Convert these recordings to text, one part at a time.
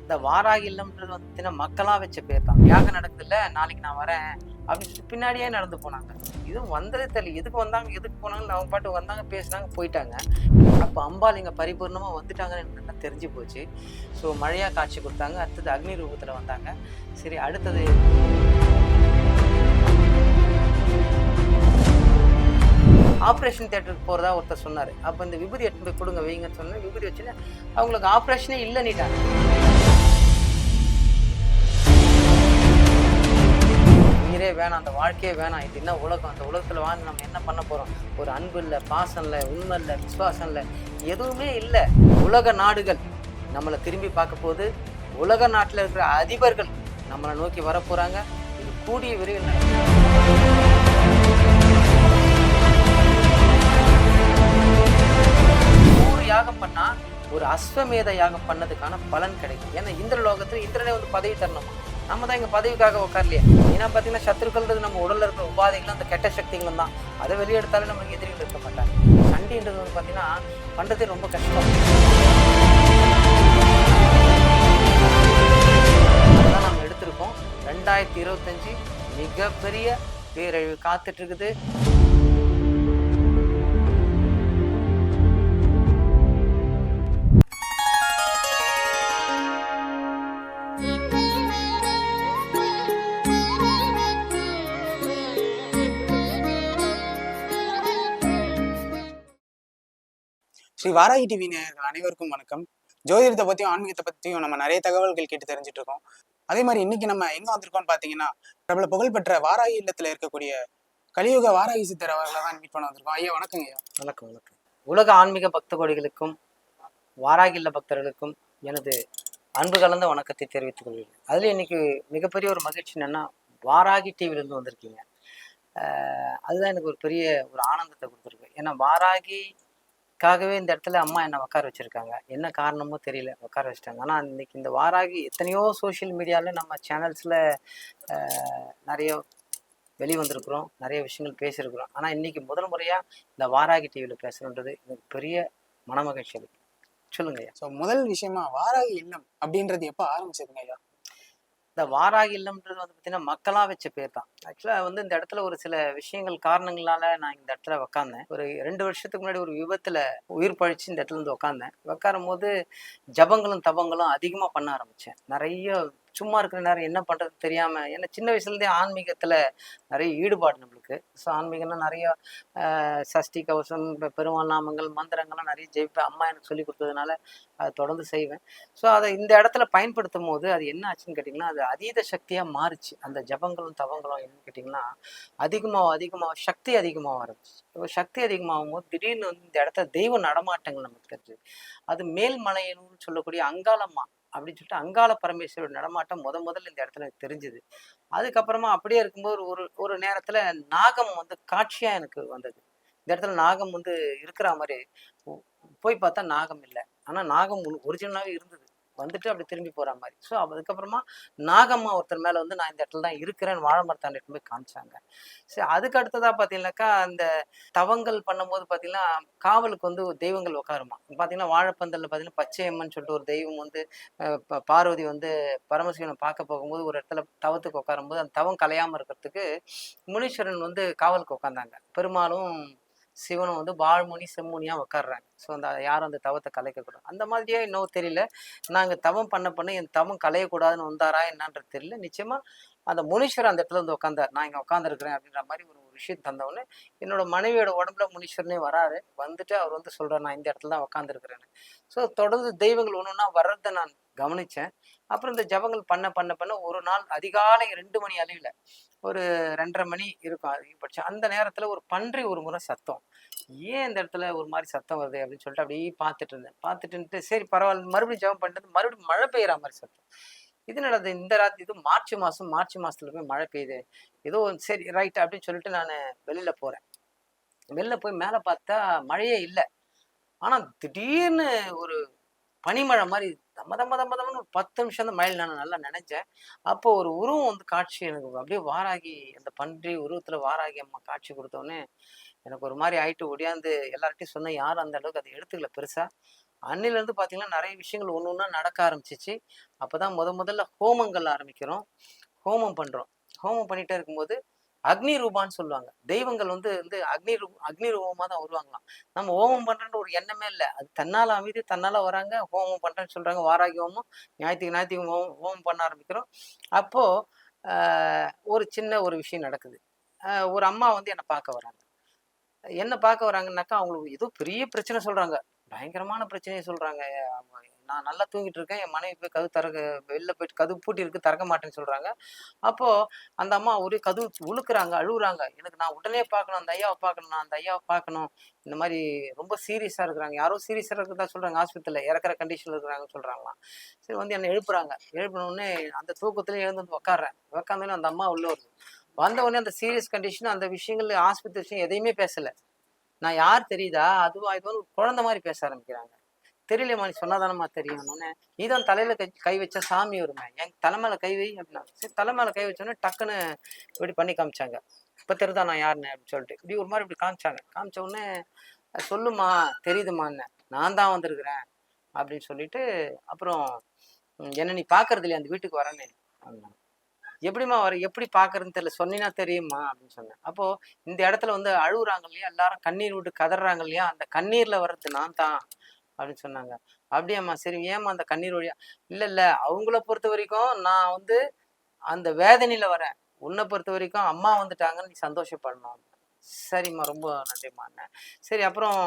இந்த வாராகி இல்லம்ன்றது வந்து பார்த்தீங்கன்னா மக்களாக வச்ச பேர் தான். யாகம் நடக்குது இல்லை, நாளைக்கு நான் வரேன் அப்படின்னு சொல்லிட்டு பின்னாடியே நடந்து போனாங்க. இதுவும் வந்ததே தெரியல, எதுக்கு வந்தாங்க எதுக்கு போனாங்கன்னு அவங்க பாட்டு வந்தாங்க, பேசினாங்க, போயிட்டாங்க. அப்போ அம்பாள் இங்கே பரிபூர்ணமாக வந்துட்டாங்கன்னு எனக்கு நல்லா தெரிஞ்சு போச்சு. ஸோ மழையாக காட்சி கொடுத்தாங்க. அடுத்தது அக்னி ரூபத்தில் வந்தாங்க. சரி, அடுத்தது ஆப்ரேஷன் தியேட்டருக்கு போகிறதா ஒருத்தர் சொன்னார். அப்போ இந்த விபூதி எடுத்து போய் கொடுங்க, வைங்கன்னு சொன்னேன். விபூதி வச்சுன்னு அவங்களுக்கு ஆப்ரேஷனே இல்லைன்னுட்டாங்க. உயிரே வேணாம், அந்த வாழ்க்கையே வேணாம், இது என்ன உலகம், அந்த உலகத்தில் வாழ்ந்து நம்ம என்ன பண்ண போகிறோம்? ஒரு அன்பு இல்லை, பாசம் இல்லை, உண்மை இல்லை, விசுவாசம் இல்லை, எதுவுமே இல்லை. உலக நாடுகள் நம்மளை திரும்பி பார்க்க போது, உலக நாட்டில் இருக்கிற அதிபர்கள் நம்மளை நோக்கி வரப்போகிறாங்க. இது கூடிய விரைவில் யாகம் பண்ணா ஒரு அஸ்வமேத யாகம் பண்ணதுக்கான பலன் கிடைக்கும். ஏன்னா இந்திர லோகத்துல இந்திரனே வந்து பதவி தரணுமா, நம்ம தான் இங்க பதவிக்காக உட்காரலையே. ஏன்னா பாத்தீங்கன்னா சத்துருக்கள்ன்றது நம்ம உடல்ல இருக்கிற உபாதைகளும் அந்த கெட்ட சக்திகளும் தான். அதை வெளியெடுத்தாலே நமக்கு எதிரிகள் இருக்க மாட்டாங்க. சண்டைன்றது வந்து பாத்தீங்கன்னா பண்றதே ரொம்ப கஷ்டம். அதெல்லாம் நம்ம எடுத்திருக்கோம். 2025 மிகப்பெரிய பேரழிவு காத்துட்டு இருக்குது. ஸ்ரீ வாராகி டிவி நேயர்கள் அனைவருக்கும் வணக்கம். ஜோதிடத்தை பற்றியும் ஆன்மீகத்தை பற்றியும் நம்ம நிறைய தகவல்கள் கேட்டு தெரிஞ்சுட்டு இருக்கோம். அதே மாதிரி இன்னைக்கு நம்ம எங்க வந்திருக்கோம்னு பார்த்தீங்கன்னா, பிரபல புகழ்பெற்ற வாராகி இல்லத்துல இருக்கக்கூடிய கலியுக வாராகி சித்தர் அவர்களை தான் மீட் பண்ண வந்திருக்கோம். ஐயா வணக்கங்க. ஐயா வணக்கம். வணக்கம். உலக ஆன்மீக பக்த கோடிகளுக்கும் வாராகி இல்ல பக்தர்களுக்கும் எனது அன்பு கலந்த வணக்கத்தை தெரிவித்துக் கொள்கிறேன். அதுல இன்னைக்கு மிகப்பெரிய ஒரு மகிழ்ச்சி என்னன்னா, வாராகி டிவிலேருந்து வந்திருக்கீங்க. அதுதான் எனக்கு ஒரு பெரிய ஒரு ஆனந்தத்தை கொடுத்துருக்கு. ஏன்னா வாராகிக்காகவே இந்த இடத்துல அம்மா என்னை உட்கார வச்சிருக்காங்க. என்ன காரணமோ தெரியல, உட்கார வச்சிட்டாங்க. ஆனால் இன்னைக்கு இந்த வாராகி எத்தனையோ சோஷியல் மீடியாவில் நம்ம சேனல்ஸில் நிறைய வெளிவந்திருக்கிறோம், நிறைய விஷயங்கள் பேசியிருக்கிறோம். ஆனால் இன்னைக்கு முதல் முறையாக இந்த வாராகி டிவியில் பேசுகிறன்றது எனக்கு பெரிய மனமகிழ்ச்சி அளிக்கும். சொல்லுங்க ஐயா. ஸோ முதல் விஷயமா வாராகி இல்லம் அப்படின்றது எப்போ ஆரம்பிச்சதுங்க ஐயா? இந்த வாராகி இல்லம்ன்றது வந்து பார்த்தீங்கன்னா மக்களாக வச்ச பேர் தான். ஆக்சுவலாக வந்து இந்த இடத்துல ஒரு சில விஷயங்கள் காரணங்களால நான் இந்த இடத்துல உக்காந்தேன். ஒரு 2 வருஷத்துக்கு முன்னாடி ஒரு விபத்தில் உயிர் பழிச்சு இந்த இடத்துல இருந்து உட்காந்தேன். உட்காரும் போது ஜபங்களும் தபங்களும் அதிகமாக பண்ண ஆரம்பித்தேன். நிறைய சும்மா இருக்கிற நேரம் என்ன பண்ணுறது தெரியாமல், ஏன்னா சின்ன வயசுலேருந்தே ஆன்மீகத்தில் நிறைய ஈடுபாடு நம்மளுக்கு. ஸோ ஆன்மீகம்னா நிறைய சஷ்டி கவசம், பெருமாள் நாமங்கள், மந்திரங்கள்லாம் நிறைய ஜெயிப்பேன். அம்மா எனக்கு சொல்லி கொடுத்ததுனால அதை தொடர்ந்து செய்வேன். ஸோ அதை இந்த இடத்துல பயன்படுத்தும் போது அது என்ன ஆச்சுன்னு கேட்டிங்கன்னா, அது அதீத சக்தியாக மாறிச்சு. அந்த ஜபங்களும் தவங்களும் என்னன்னு கேட்டிங்கன்னா அதிகமாக சக்தி அதிகமாக ஆரம்பிச்சு. இப்போ சக்தி அதிகமாகும் போது திடீர்னு வந்து இந்த இடத்துல தெய்வ நடமாட்டங்கள் நமக்கு தெரிஞ்சது. அது மேல்மலையனூர்னு சொல்லக்கூடிய அங்காளம்மா அப்படின்னு சொல்லிட்டு அங்காள பரமேஸ்வரர் நடமாட்டம் முதல்ல இந்த இடத்துல எனக்கு தெரிஞ்சுது. அதுக்கப்புறமா அப்படியே இருக்கும்போது ஒரு ஒரு நேரத்துல நாகம் வந்து காட்சியா எனக்கு வந்தது. இந்த இடத்துல நாகம் வந்து இருக்கிற மாதிரி போய் பார்த்தா நாகம் இல்லை. ஆனா நாகம் ஒரிஜினலாவே இருந்தது. வந்துட்டு அப்படி திரும்பி போற மாதிரி. ஸோ அதுக்கப்புறமா நாகம்மா ஒருத்தர் மேல வந்து நான் இந்த இடத்துல தான் இருக்கிறேன்னு வாழை மரத்தாண்ட போய் காமிச்சாங்க. சரி, அதுக்கு அடுத்ததா பார்த்தீங்கன்னாக்கா அந்த தவங்கள் பண்ணும்போது பார்த்தீங்கன்னா காவலுக்கு வந்து தெய்வங்கள் உட்காருமா. பார்த்தீங்கன்னா வாழைப்பந்தல்ல பார்த்தீங்கன்னா பச்சையம்மன் சொல்லிட்டு ஒரு தெய்வம் வந்து பார்வதி வந்து பரமசிவனை பார்க்க போகும்போது ஒரு இடத்துல தவத்துக்கு உட்காரும்போது அந்த தவம் கலையாம இருக்கிறதுக்கு முனீஸ்வரன் வந்து காவலுக்கு உட்காந்தாங்க. பெருமாளும் சிவனும் வந்து வாழ்முனி செம்முனியா உட்காடுறாங்க. ஸோ அந்த யாரும் அந்த தவத்தை கலைக்கக்கூடாது. அந்த மாதிரியே இன்னும் தெரியல. நாங்கள் தவம் பண்ண என் தவம் கலையக்கூடாதுன்னு வந்தாரா என்னன்றது தெரியல. நிச்சயமா அந்த முனீஸ்வரர் அந்த இடத்துல வந்து உட்காந்தார். நான் இங்கே உட்காந்துருக்கிறேன் அப்படின்ற மாதிரி ஒரு விஷயம் தந்தவொடனே என்னோட மனைவியோட உடம்புல முனீஸ்வரனே வராரு. வந்துட்டு அவர் வந்து சொல்றாரு, நான் இந்த இடத்துல தான் உட்காந்துருக்கிறேன்னு. ஸோ தொடர்ந்து தெய்வங்கள் ஒன்று ஒன்றா வர்றதை நான் கவனித்தேன். அப்புறம் இந்த ஜபங்கள் பண்ண ஒரு நாள் அதிகாலை 2 மணி அளவில் ஒரு 2:30 மணி இருக்கும் அதிகபட்சம். அந்த நேரத்தில் ஒரு பன்றி ஒரு முறை சத்தம். ஏன் இந்த இடத்துல ஒரு மாதிரி சத்தம் வருது அப்படின்னு சொல்லிட்டு அப்படியே பார்த்துட்டு இருந்தேன். பார்த்துட்டு சரி பரவாயில்ல, மறுபடியும் ஜபம் பண்ணிட்டு மறுபடியும் மழை பெய்யுற மாதிரி சத்தம். இது நடந்தது இந்த ராத்திரி, இது மார்ச் மாசத்துல போய் மழை பெய்யுது, ஏதோ சரி ரைட் அப்படின்னு சொல்லிட்டு நான் வெளியில போறேன். வெளில போய் மேலே பார்த்தா மழையே இல்லை. ஆனா திடீர்னு ஒரு பனிமழை மாதிரி தம்மன்னு ஒரு 10 நிமிஷம் தான் மழையில் நான் நல்லா நினைச்சேன். அப்போ ஒரு உருவம் வந்து காட்சி எனக்கு அப்படியே வாராகி, அந்த பன்றி உருவத்துல வாராகி அம்மா காட்சி கொடுத்தோடனே எனக்கு ஒரு மாதிரி ஆயிட்டு ஒடியாந்து எல்லார்ட்டையும் சொன்னேன். யாரும் அந்த அளவுக்கு அதை எடுத்துக்கல பெருசா. அன்னிலேருந்து பார்த்தீங்கன்னா, நெறைய விஷயங்கள் ஒண்ணு ஒண்ணா நடக்க ஆரம்பிச்சுச்சு. அப்பதான் முதல்ல ஹோமங்கள் ஆரம்பிக்கிறோம். ஹோமம் பண்றோம். ஹோமம் பண்ணிட்டே இருக்கும்போது, அக்னி ரூபான்னு சொல்லுவாங்க. தெய்வங்கள் வந்து வந்து அக்னி ரூபமா தான் வருவாங்களாம். நம்ம ஹோமம் பண்றோன்ற ஒரு எண்ணமே இல்ல. அது தன்னால அமைதி, தன்னால வராங்க. ஹோமம் பண்றேன்னு சொல்றாங்க. வாராகி ஹோமம். ஞாயித்துக்கு ஹோமம் பண்ண ஆரம்பிக்கிறோம். அப்போ அ ஒரு சின்ன ஒரு விஷயம் நடக்குது. ஒரு அம்மா வந்து என்ன பார்க்க வராங்க. என்ன பார்க்க வராங்கன்னாக்கா, அவங்களுக்கு ஏதோ பெரிய பிரச்சனை சொல்றாங்க. பயங்கரமான பிரச்சனைய சொல்றாங்க. அவங்க நான் நல்லா தூங்கிட்டு இருக்கேன். என் மனைவி போய் கதவு திறக்க வெளில போயிட்டு கதவு பூட்டியிருக்கு திறக்க மாட்டேன்னு சொல்றாங்க. அப்போ அந்த அம்மா ஒரே கதவு உழுக்குறாங்க, அழுவுறாங்க. எனக்கு நான் உடனே பார்க்கணும். அந்த ஐயாவ பார்க்கணும். நான் அந்த ஐயாவ பார்க்கணும். இந்த மாரி ரொம்ப சீரியஸா இருக்கிறாங்க. யாரோ சீரியஸா இருக்கிறதா சொல்றாங்க ஆஸ்பத்திரியில. இறக்குற கண்டிஷன்ல இருக்கிறாங்கன்னு சொல்றாங்களாம். சரி வந்து என்ன எழுப்புறாங்க. எழுப்புன உடனே அந்த தூக்கத்திலேயே எழுந்து வந்து உட்கார்றேன். உட்காந்தோனே அந்த அம்மா உள்ள வருது. வந்த உடனே அந்த சீரியஸ் கண்டிஷன் அந்த விஷயங்கள் ஆஸ்பத்திரி விஷயம் எதையுமே பேசல. நான் யார் தெரியுதா? அதுவா இதுவான்னு ஒரு குழந்தை மாரி பேச ஆரம்பிக்கிறாங்க. தெரியலையேம்மா நீ சொன்னா தானம்மா தெரியும்னோனே, நீ தான் தலையில கை வச்சா சாமி வருமே. என் தலை மேல கை வை அப்படின்னாங்க. சரி தலை மேல கை வச்சோனே டக்குன்னு இப்படி பண்ணி காமிச்சாங்க. இப்ப தெரியுதா நான் யாருன்னு அப்படின்னு சொல்லிட்டு. இப்படி ஒரு மாரி இப்படி காமிச்சாங்க. காமிச்ச உடனே சொல்லுமா தெரியுதுமான்னேன். நான் தான் வந்திருக்கிறேன் அப்படின்னு சொல்லிட்டு, அப்புறம் என்ன நீ பார்க்கறது இல்லையா? அந்த வீட்டுக்கு வரேன்னு அப்படின்னாங்க. எப்படிம்மா வர எப்படி பார்க்கறதுன்னு தெரியல. சொன்னீன்னா தெரியுமா அப்படின்னு சொன்னேன். அப்போ இந்த இடத்துல வந்து அழுவுறாங்க இல்லையா? எல்லாரும் கண்ணீர் விட்டு கதறாங்க இல்லையா? அந்த கண்ணீர்ல வர்றது நான் தான் அப்படின்னு சொன்னாங்க. அப்படியாம்மா சரி ஏம்மா அந்த கண்ணீர் வழியா? இல்ல இல்ல அவங்கள பொறுத்தவரைக்கும் நான் வந்து அந்த வேதனையில வரேன். உன்ன பொறுத்தவரைக்கும் அம்மா வந்துட்டாங்கன்னு நீ சந்தோஷப்படணும். சரிம்மா ரொம்ப நன்றிம்மான்னேன். சரி அப்புறம்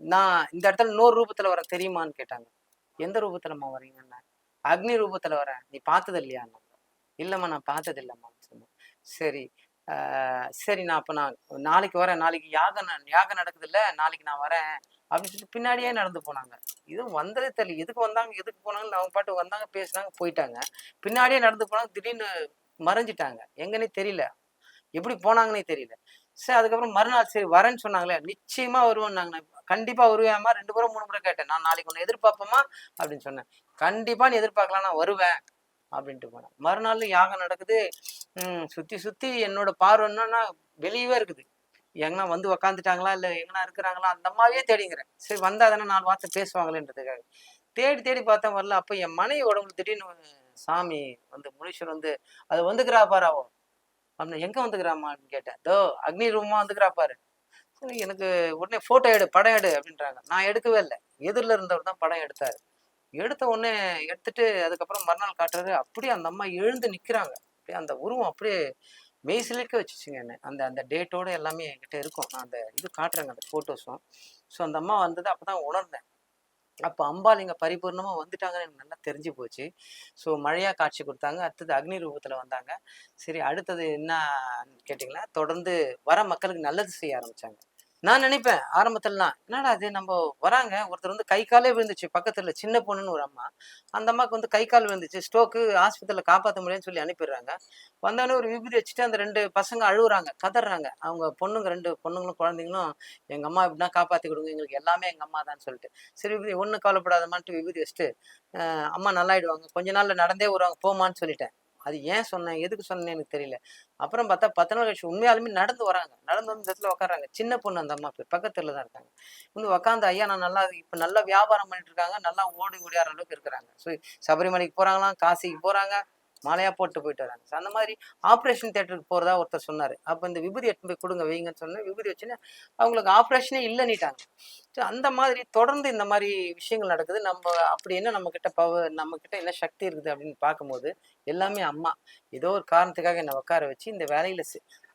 நான் இந்த இடத்துல இன்னொரு ரூபத்துல வரேன் தெரியுமான்னு கேட்டாங்க. எந்த ரூபத்துலம்மா வரீங்கன்னேன். அக்னி ரூபத்துல வரேன். நீ பார்த்தது இல்லையான்னாங்க. இல்லம்மா நான் பார்த்தது இல்லம்மான்னு சொன்னேன். சரி. ஆ சரி நான் நாளைக்கு வரேன். நாளைக்கு யாகம் நடக்குதுல்ல, நாளைக்கு நான் வரேன். அப்படின்னு சொல்லிட்டு பின்னாடியே நடந்து போனாங்க. இதுவும் வந்ததே தெரியல. எதுக்கு வந்தாங்க, எதுக்கு போனாங்கன்னு அவங்க பாட்டுக்கு வந்தாங்க, பேசினாங்க, போயிட்டாங்க. பின்னாடியே நடந்து போனாங்க. திடீர்னு மறைஞ்சுட்டாங்க. எங்கன்னே தெரியல. எப்படி போனாங்கன்னே தெரியல. சரி அதுக்கப்புறம் மறுநாள் சரி வரேன்னு சொன்னாங்களே, நிச்சயமா வருவேன்னாங்க. நான் கண்டிப்பா வருவியாம்மா? 2 முறை 3 முறை கேட்டேன். நான் நாளைக்கு உன்ன எதிர்பார்ப்பேம்மா அப்படின்னு சொன்னேன். கண்டிப்பா நீ எதிர்பார்க்கலாம் நான் வருவேன். அப்படின்ட்டு போனேன். மறுநாள் யாகம் நடக்குது. சுத்தி சுத்தி என்னோட பார்வை என்னன்னா வெளியவே இருக்குது. எங்கனா வந்து உக்காந்துட்டாங்களா? இல்ல எங்கனா இருக்கிறாங்களா? அந்த அம்மாவையே தேடிங்கிறேன். சரி வந்தா தானே 4 வார்த்தை பேசுவாங்களேன்றதுக்காக. தேடி தேடி பார்த்தேன் வரல. அப்ப என் மனைவி உடம்புல திடீர்னு சாமி வந்து முனீஸ்வரன் வந்து, "அது வந்துக்கிறா பாரு அவ." அப்படின்னு "எங்க வந்துக்கிறாம்மா?" அப்படின்னு கேட்டேன். "இதோ அக்னி ரூபமா வந்துக்கிறா பாரு." சரி எனக்கு உடனே ஃபோட்டோ எடு, படம் எடு அப்படின்றாங்க. நான் எடுக்கவே இல்ல. எதிர்ல இருந்தவர் தான் படம் எடுத்தாரு. எடுத்த உடனே எடுத்துட்டு அதுக்கப்புறம் மறுநாள் காட்டுறாரு. அப்படியே அந்த அம்மா எழுந்து நிக்கிறாங்க. அப்படியே அந்த உருவம் அப்படியே மெய் சிலிர்க்க வச்சுச்சுங்க என்ன. அந்த அந்த டேட்டோட எல்லாமே என்கிட்ட இருக்கும். நான் அந்த இது காட்டுறேங்க அந்த ஃபோட்டோஸும். ஸோ அந்த அம்மா வந்தது அப்பதான் உணர்ந்தேன். அப்ப அம்பாள் இங்க பரிபூர்ணமா வந்துட்டாங்கன்னு எனக்கு நல்லா தெரிஞ்சு போச்சு. ஸோ மழையா காட்சி குடுத்தாங்க. அடுத்தது அக்னி ரூபத்துல வந்தாங்க. சரி அடுத்தது என்னான்னு கேட்டீங்கன்னா, தொடர்ந்து வர மக்களுக்கு நல்லது செய்ய ஆரம்பிச்சாங்க. நான் நினைப்பேன் ஆரம்பத்துலலாம், என்னடா இது நம்ப வராங்க, ஒருத்தர் வந்து கை காலே விழுந்துச்சு பக்கத்துல சின்ன பொண்ணுன்னு ஒரு அம்மா. அந்த அம்மாவுக்கு வந்து கை கால் விழுந்துச்சு. ஸ்ட்ரோக்கு ஆஸ்பத்திரியில காப்பாத்த முடியாதுன்னு சொல்லி அனுப்பிடுறாங்க. வந்தோனே ஒரு விபூதி வச்சுட்டு அந்த 2 பசங்க அழுவுறாங்க, கதர்றாங்க. அவங்க பொண்ணுங்க 2 பொண்ணுங்களும், குழந்தைங்களும், "எங்க அம்மா எப்படினா காப்பாத்தி குடுங்க. எங்களுக்கு எல்லாமே எங்க அம்மா தான்" சொல்லிட்டு. சரி விபூதி ஒண்ணும் கவலைப்படாதம்மான்ட்டு விபூதி வச்சுட்டு, அம்மா நல்லாயிடுவாங்க. கொஞ்ச நாள்ல நடந்தே வருவாங்க போம்மான்னு சொல்லிட்டேன். அது ஏன் சொன்னேன்? எதுக்கு சொன்னேன்னு எனக்கு தெரியல. அப்புறம் பார்த்தா 10 நாள் கழிச்சு உண்மையாலுமே நடந்து வராங்க. நடந்து வந்து இந்த இடத்துல உட்கார்றாங்க. சின்ன பொண்ணு அந்த அம்மா பேர். பக்கத்து தெருல தான் இருக்காங்க. வந்து உட்காந்து ஐயா நான் நல்லா இப்ப நல்லா வியாபாரம் பண்ணிட்டு இருக்காங்க. நல்லா ஓடி ஓடியாடுற அளவுக்கு இருக்கிறாங்க. ஸோ சபரிமலைக்கு போறாங்களாம், காசிக்கு போறாங்க. மாலையா போட்டு போயிட்டு வராங்க. ஸோ அந்த மாதிரி ஆப்ரேஷன் தியேட்டருக்கு போறதா ஒருத்தர் சொன்னாரு. அப்ப இந்த விபூதி எடுத்துன்னு போய் குடுங்க வைங்கன்னு சொன்னேன். விபூதி வச்சோனே அவங்களுக்கு ஆப்ரேஷனே இல்லன்னிட்டாங்க. ஸோ அந்த மாதிரி தொடர்ந்து இந்த மாரி விஷயங்கள் நடக்குது. நம்ப அப்படி என்ன நம்மகிட்ட என்ன சக்தி இருக்குது அப்படின்னு பார்க்கும்போது, எல்லாமே அம்மா. ஏதோ ஒரு காரணத்துக்காக என்ன உட்கார வச்சு இந்த வேலையில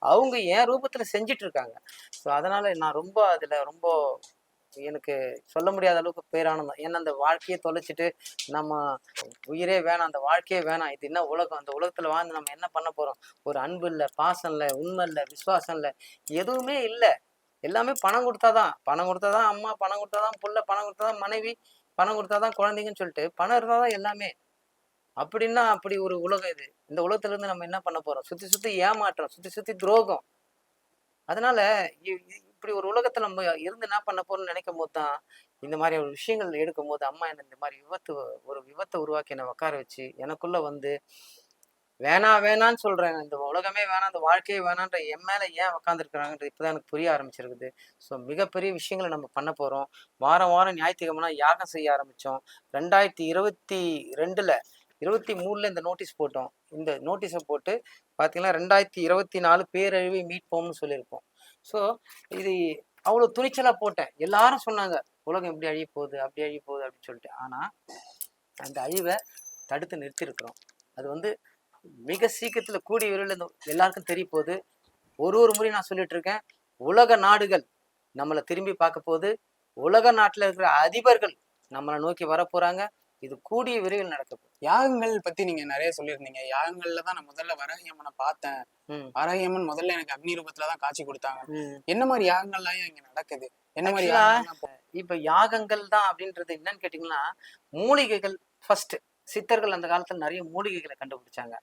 அவங்க என் ரூபத்துல செஞ்சுட்டு இருக்காங்க. ஸோ அதனால நான் ரொம்ப அதுல ரொம்ப எனக்கு சொல்ல முடியாத அளவுக்கு பேரானந்தம். ஏன்னா அந்த வாழ்க்கைய தொலைச்சுட்டு நம்ம உயிரே வேணாம், அந்த வாழ்க்கையே வேணாம். இது என்ன உலகம்? அந்த உலகத்துல வாழ்ந்து நம்ம என்ன பண்ண போறோம்? ஒரு அன்பு இல்ல, பாசம் இல்ல, உண்மை இல்ல, விசுவாசம் இல்ல, எதுவுமே இல்ல. எல்லாமே பணம் குடுத்தா தான். பணம் குடுத்தா தான் அம்மா, பணம் குடுத்தா தான் புள்ள, பணம் குடுத்தா தான் மனைவி, பணம் குடுத்தா தான் குழந்தைங்கன்னு சொல்லிட்டு, பணம் இருந்தா தான் எல்லாமே. அப்படின்னா அப்படி ஒரு உலகம் இது. இந்த உலகத்துல இருந்து நம்ம என்ன பண்ண போறோம்? சுத்தி சுத்தி ஏமாற்றம், சுத்தி சுத்தி துரோகம். அதனால இப்படி ஒரு உலகத்துல நம்ம இருந்து என்ன பண்ண போறோம்னு நினைக்கும்போது தான், இந்த மாரி ஒரு விஷயங்கள் எடுக்கும்போது, அம்மா என்ன இந்த மாரி ஒரு விபத்த உருவாக்கி என்ன உட்கார வச்சு, எனக்குள்ள வந்து வேணான்னு சொல்றேன். இந்த உலகமே வேணாம், இந்த வாழ்க்கையே வேணான்ற என் மேல ஏன் உட்காந்துருக்காங்கன்றது இப்பதான் எனக்கு புரிய ஆரம்பிச்சிருக்குது. ஸோ மிகப்பெரிய விஷயங்கள நம்ம பண்ண போறோம். வாரம் வாரம் ஞாயித்துக்கிழமைனா யாகம் செய்ய ஆரம்பிச்சோம். 2022ல 23ல இந்த நோட்டீஸ் போட்டோம். இந்த நோட்டீஸ போட்டு பார்த்தீங்கன்னா, 2024 பேரழிவை மீட்போம்னு சொல்லியிருக்கோம். ஸோ இது அவ்வளோ துணிச்சலா போட்டேன். எல்லாரும் சொன்னாங்க, "உலகம் இப்படி அழியப் போகுது, அப்படி அழியப் போகுது" அப்படின்னு சொல்லிட்டு. ஆனா, அந்த அழிவ தடுத்து நிறுத்தியிருக்கிறோம். அது வந்து மிக சீக்கிரத்துல கூடிய விரைவில் இந்த எல்லாருக்கும் தெரிய போகுது. ஒரு முறையும் நான் சொல்லிட்டு இருக்கேன். உலக நாடுகள் நம்மள திரும்பி பார்க்க போகுது. உலக நாட்டுல இருக்கிற அதிபர்கள் நம்மள நோக்கி வரப்போறாங்க. இது கூடிய விரைவில் நடக்க போகுது. யாகங்கள் பத்தி நீங்க நிறைய சொல்லியிருந்தீங்க. யாகங்கள்ல தான் நான் முதல்ல வராகி அம்மனை பார்த்தேன். ம், வராகி அம்மன் முதல்ல எனக்கு அக்னி ரூபத்துல தான் காட்சி குடுத்தாங்க. ம். என்ன மாரி யாகங்கள்லாம் இங்க நடக்குது? என்ன மாரி ஆக்சுவலா யாகங்கள்லாம் இப்ப யாகங்கள் தான் அப்படின்றது என்னன்னு கேட்டீங்கன்னா, மூலிகைகள் ஃபர்ஸ்ட். சித்தர்கள் அந்த காலத்துல நிறைய மூலிகைகளை கண்டுபிடிச்சாங்க.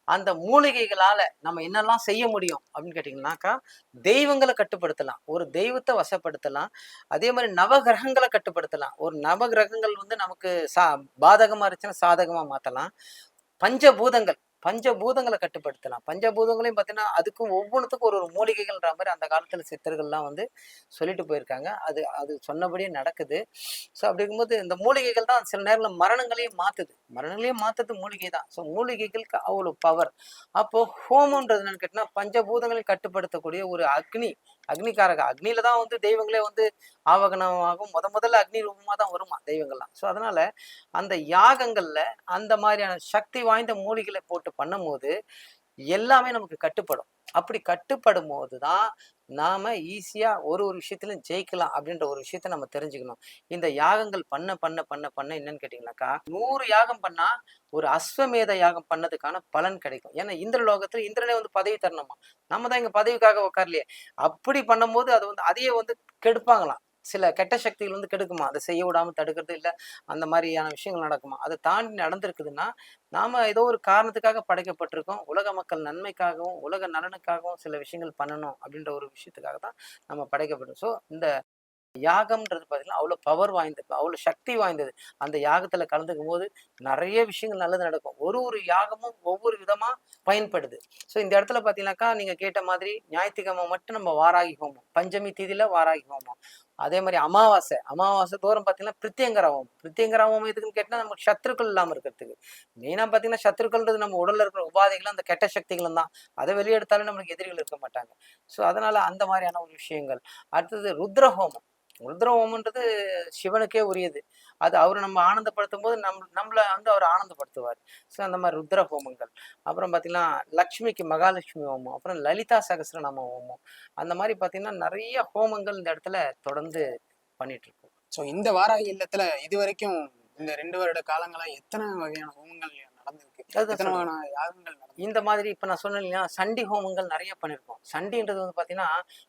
அந்த மூலிகைகளால நம்ம என்னெல்லாம் செய்ய முடியும் அப்படின்னு கேட்டீங்கன்னாக்கா, தெய்வங்கள கட்டுப்படுத்தலாம். ஒரு தெய்வத்த வசப்படுத்தலாம். அதே மாரி நவகிரகங்கள கட்டுப்படுத்தலாம். ஒரு நவகிரகங்கள் வந்து நமக்கு பாதகமா இருந்துச்சுன்னா சாதகமா மாத்தலாம். பஞ்சபூதங்கள் பஞ்சபூதங்கள கட்டுப்படுத்தலாம். பஞ்சபூதங்களையும் பார்த்தீங்கன்னா, அதுக்கும் ஒவ்வொன்னுத்துக்கும் ஒரு மூலிகைகள்ன்ற மாரி அந்த காலத்துல சித்தர்கள்லாம் வந்து சொல்லிட்டு போயிருக்காங்க. அது அது சொன்னபடியே நடக்குது. ஸோ அப்படி இருக்கும்போது இந்த மூலிகைகள் தான் சில நேரங்கள்ல மரணங்களையும் மாத்துது. மரணங்களையும் மாத்துறது மூலிகை தான். ஸோ மூலிகைகளுக்கு அவ்வளோ பவர். அப்போ ஹோமம்ன்றது என்னன்னு கேட்டீங்கன்னா, பஞ்சபூதங்களையும் கட்டுப்படுத்தக்கூடிய ஒரு அக்னி. அக்னிகாரக. அக்னியில தான் வந்து தெய்வங்களே வந்து ஆவகனமாகும். முதல்ல அக்னி ரூபமா தான் வருமா தெய்வங்கள்லாம். ஸோ அதனால அந்த யாகங்கள்ல அந்த மாதிரியான சக்தி வாய்ந்த மூலிகைகளை போட்டு பண்ணும்போது எல்லாமே நமக்கு கட்டுப்படும். அப்படி கட்டுப்படும்போது தான் நாம ஈஸியா ஒரு விஷயத்திலும் ஜெயிக்கலாம் அப்படின்ற ஒரு விஷயத்த நம்ம தெரிஞ்சுக்கணும். இந்த யாகங்கள் பண்ண என்னன்னு கேட்டீங்கன்னாக்கா, 100 யாகம் பண்ணா ஒரு அஸ்வமேத யாகம் பண்ணதுக்கான பலன் கிடைக்கும். ஏன்னா இந்திர லோகத்துல இந்திரனே வந்து பதவி தரணுமா. நம்ம தான் இங்க பதவிக்காக உட்காரலையே. அப்படி பண்ணும்போது அது வந்து அதையே வந்து கெடுப்பாங்களாம். சில கெட்ட சக்திகள் வந்து கெடுக்குமா. அதை செய்ய விடாம தடுக்கிறது இல்ல. அந்த மாதிரியான விஷயங்கள் நடக்குமா. அதை தாண்டி நடந்திருக்குதுன்னா, நாம ஏதோ ஒரு காரணத்துக்காக படைக்கப்பட்டிருக்கோம். உலக மக்கள் நன்மைக்காகவும், உலக நலனுக்காகவும் சில விஷயங்கள் பண்ணணும் அப்படின்ற ஒரு விஷயத்துக்காக தான் நம்ம படைக்கப்பட்டோம். ஸோ இந்த யாகம்ன்றது பார்த்தீங்கன்னா, அவ்வளோ பவர் வாய்ந்தது. அவ்வளோ சக்தி வாய்ந்தது. அந்த யாகத்துல கலந்துக்கும்போது நெறைய விஷயங்கள் நல்லது நடக்கும். ஒரு யாகமும் ஒவ்வொரு விதமா பயன்படுது. ஸோ இந்த இடத்துல பார்த்தீங்கன்னாக்கா, நீங்க கேட்ட மாதிரி ஞாயித்துக்கிழமை மட்டும் நம்ம வாராகி ஹோமம். பஞ்சமி திதியில வாராகி ஹோமம். அதே மாரி அமாவாசை தோறும் பார்த்தீங்கன்னா, பிரித்யங்கரா ஹோமம். பிரித்யங்கரா ஹோமம் எதுக்குன்னு கேட்டா, நமக்கு சத்துருக்கள் இல்லாம இருக்கிறதுக்கு. மெயினா பார்த்தீங்கன்னா, சத்துருக்கள்ன்றது நம்ம உடல்ல இருக்கிற உபாதைகளும், அந்த கெட்ட சக்திகளும் தான். அத வெளியெடுத்தாலே நம்மளுக்கு எதிரிகள் இருக்க மாட்டாங்க. ஸோ அதனால அந்த மாரியான ஒரு விஷயங்கள். அடுத்தது ருத்ர ஹோமம். ருத்ர ஹோமம்ன்றது சிவனுக்கே உரியது. அது அவர நம்ம ஆனந்தப்படுத்தும்போது நம்மள வந்து அவர் ஆனந்தப்படுத்துவார். ஸோ அந்த மாரி ருத்ர ஹோமங்கள். அப்புறம் பார்த்தீங்கன்னா, லக்ஷ்மிக்கு மகாலட்சுமி ஹோமம். அப்புறம் லலிதா சகஸ்ரநாம ஹோமம். அந்த மாரி பார்த்தீங்கன்னா, நெறைய ஹோமங்கள் இந்த இடத்துல தொடர்ந்து பண்ணிட்டு இருக்கோம். ஸோ இந்த வாராகி இல்லத்துல இதுவரைக்கும் இந்த 2 வருட காலங்களா எத்தன வகையான ஹோமங்கள் நடந்திருக்கு? அதுதான் எத்தன சொல்றேன். வகையான யாகங்கள் நடந்திருக்கு? இந்த மாதிரி இப்ப நான் சொன்னேன் இல்லையா? சண்டி ஹோமங்கள் நெறைய பண்ணியிருக்கோம். சண்டின்றது வந்து பார்த்தீங்கன்னா,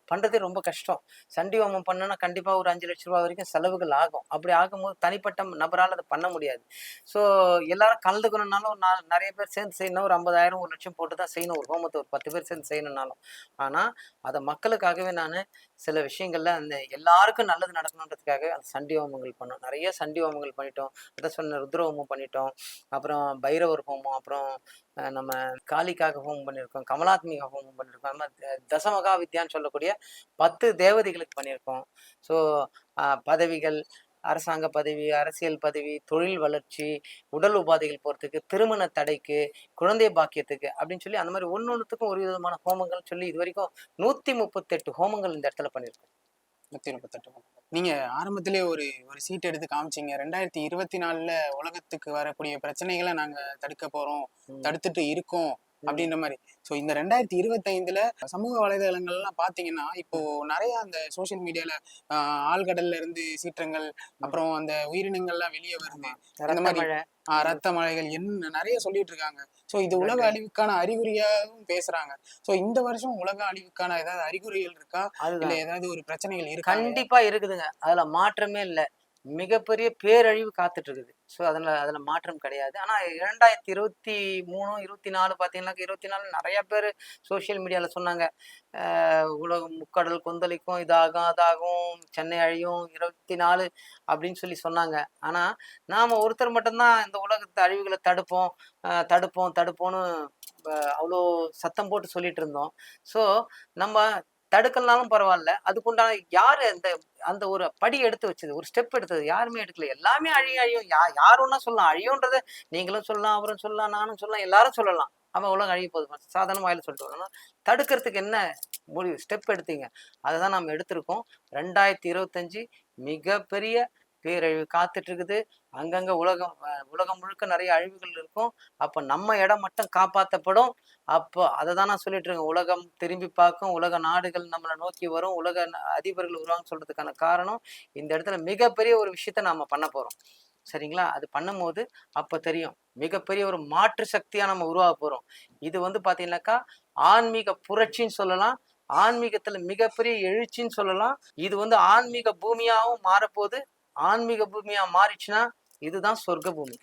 பண்றதே ரொம்ப கஷ்டம். சண்டி ஹோமம் பண்ணணும்னா கண்டிப்பா ஒரு ரூ. 5,00,000 வரைக்கும் செலவுகள் ஆகும். அப்படி ஆகும்போது தனிப்பட்ட நபரால அத பண்ண முடியாது. ஸோ எல்லாரும் கலந்துக்கணும்னாலும் நெறைய பேர் சேர்ந்து செய்யணும். ஒரு 50,000 1,00,000 போட்டு தான் செய்யணும். ஒரு ஹோமத்த ஒரு 10 பேர் சேர்ந்து செய்யணும்னாலும். ஆனா, அத மக்களுக்காகவே நானு சில விஷயங்கள்ல அந்த எல்லாருக்கும் நல்லது நடக்கணுன்றதுக்காக அந்த சண்டி ஹோமங்கள் பண்ணோம். நெறைய சண்டி ஹோமங்கள் பண்ணிட்டோம். அதான் சொன்னேன் ருத்ர ஹோமம் பண்ணிட்டோம். அப்புறம் பைரவர் ஹோமம், அப்புறம் நம்ம காளிக்காக ஹோமம் பண்ணியிருக்கோம். கமலாத்மிகா ஹோமம் பண்ணியிருக்கோம். அது மாரி தசமகா வித்யான்னு சொல்லக்கூடிய 10 தேவதைகளுக்கு பண்ணியிருக்கோம். ஸோ பதவிகள், அரசாங்க பதவி, அரசியல் பதவி, தொழில் வளர்ச்சி, உடல் உபாதைகள் போறதுக்கு, திருமண தடைக்கு, குழந்தை பாக்கியத்துக்கு அப்படின்னு சொல்லி அந்த மாரி ஒண்ணொண்ணுத்துக்கும் ஒரு விதமான ஹோமங்கள்னு சொல்லி இதுவரைக்கும் 138 ஹோமங்கள் இந்த இடத்துல பண்ணியிருக்கோம். 138 ஹோமங்கள். நீங்க ஆரம்பத்திலேயே ஒரு ஒரு சீட் எடுத்து காமிச்சீங்க. 2024ல உலகத்துக்கு வரக்கூடிய பிரச்சனைகள நாங்க தடுக்க போறோம். ம். தடுத்துட்டு இருக்கோம். ம். அப்படின்ற மாரி. ஸோ இந்த 2025ல சமூக வலைதளங்கள்லாம் பார்த்தீங்கன்னா, இப்போ ம். நெறைய அந்த சோசியல் மீடியால அ ஆழ்கடல்ல இருந்து சீற்றங்கள், ம். அப்புறம் அந்த உயிரினங்கள்லாம் வெளிய ஆமா. வருது. இந்த ரத்த மாரி மழை. ம். ரத்த மழைகள் நெறைய சொல்லிட்டு இருக்காங்க. ஸோ இது உலக பிளட். அழிவுக்கான அறிகுறியாவும் பேசுறாங்க. ஸோ இந்த வருஷம் உலக அழிவுக்கான ஏதாவது அறிகுறிகள் இருக்கா? இல்ல அதுதான். ஏதாவது ஒரு பிரச்சனைகள் இருக்காங்க? கண்டிப்பா இருக்குதுங்க. அதுல மாற்றமே இல்ல. மிகப்பெரிய பேரழிவு காத்துட்டு இருக்குது. ஸோ அதுல அதுல மாற்றம் கிடையாது. ஆனா 2023, 24 பார்த்தீங்கன்னாக்க 24 நெறைய பேரு சோசியல் மீடியால சொன்னாங்க. உலகம் முக்கடல் கொந்தளிக்கும், இதாகும், அதாகும், சென்னை அழியும் 24 அப்படின்னு சொல்லி சொன்னாங்க. ஆனா, நாம ஒருத்தர் மட்டும் தான் இந்த உலகத்து அழிவுகள தடுப்போம், தடுப்போம்னு அவ்வளோ சத்தம் போட்டு சொல்லிட்டு இருந்தோம். ஸோ நம்ம தடுக்கலனாலும் பரவாயில்ல. அதுக்குண்டான யாரு அந்த அந்த ஒரு படி எடுத்து வச்சது, ஒரு ஸ்டெப் எடுத்தது யாருமே எடுக்கல. எல்லாமே அழியும். யார் வேணா சொல்லலாம். அழியும்ன்றத நீங்களும் சொல்லலாம், அவரும் சொல்லலாம், நானும் சொல்லலாம், எல்லாரும் சொல்லலாம். ஆமா உலகம் அழிய போகுது. சாதாரண வாயில சொல்லிட்டு வரோம். ஆனா தடுக்கிறதுக்கு என்ன முடிவு ஸ்டெப் எடுத்தீங்க? அததான் நம்ம எடுத்திருக்கோம். 2025 மிகப்பெரிய பேரழிவு காத்துட்டு இருக்குது. அங்கங்க உலகம் முழுக்க நெறைய அழிவுகள் இருக்கும். அப்ப நம்ம இடம் மட்டும் காப்பாத்தப்படும். அப்போ அததான் நான் சொல்லிட்டு இருக்கேன். உலகம் திரும்பி பார்க்கும். உலக நாடுகள் நம்மள நோக்கி வரும். அதிபர்கள் வருவாங்கன்னு சொல்றதுக்கான காரணம், இந்த இடத்துல மிகப்பெரிய ஒரு விஷயத்த நாம பண்ண போறோம். சரிங்களா? அது பண்ணும்போது அப்ப தெரியும். மிகப்பெரிய ஒரு மாற்று சக்தியா நம்ம உருவாகப் போறோம். இது வந்து பார்த்தீங்கன்னாக்கா, ஆன்மீக புரட்சின்னு சொல்லலாம். ஆன்மீகத்துல மிகப்பெரிய எழுச்சின்னு சொல்லலாம். இது வந்து ஆன்மீக பூமியாவும் மாறப்போது. ஆன்மீக பூமியா மாறிச்சுன்னா, இதுதான் சொர்க்க பூமி.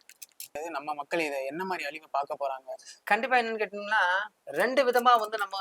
நம்ம மக்கள் இதை என்ன மாதிரி அழிவை பார்க்க போறாங்க? கண்டிப்பா என்னன்னு கேட்டீங்கன்னா, 2 விதமா வந்து நம்ம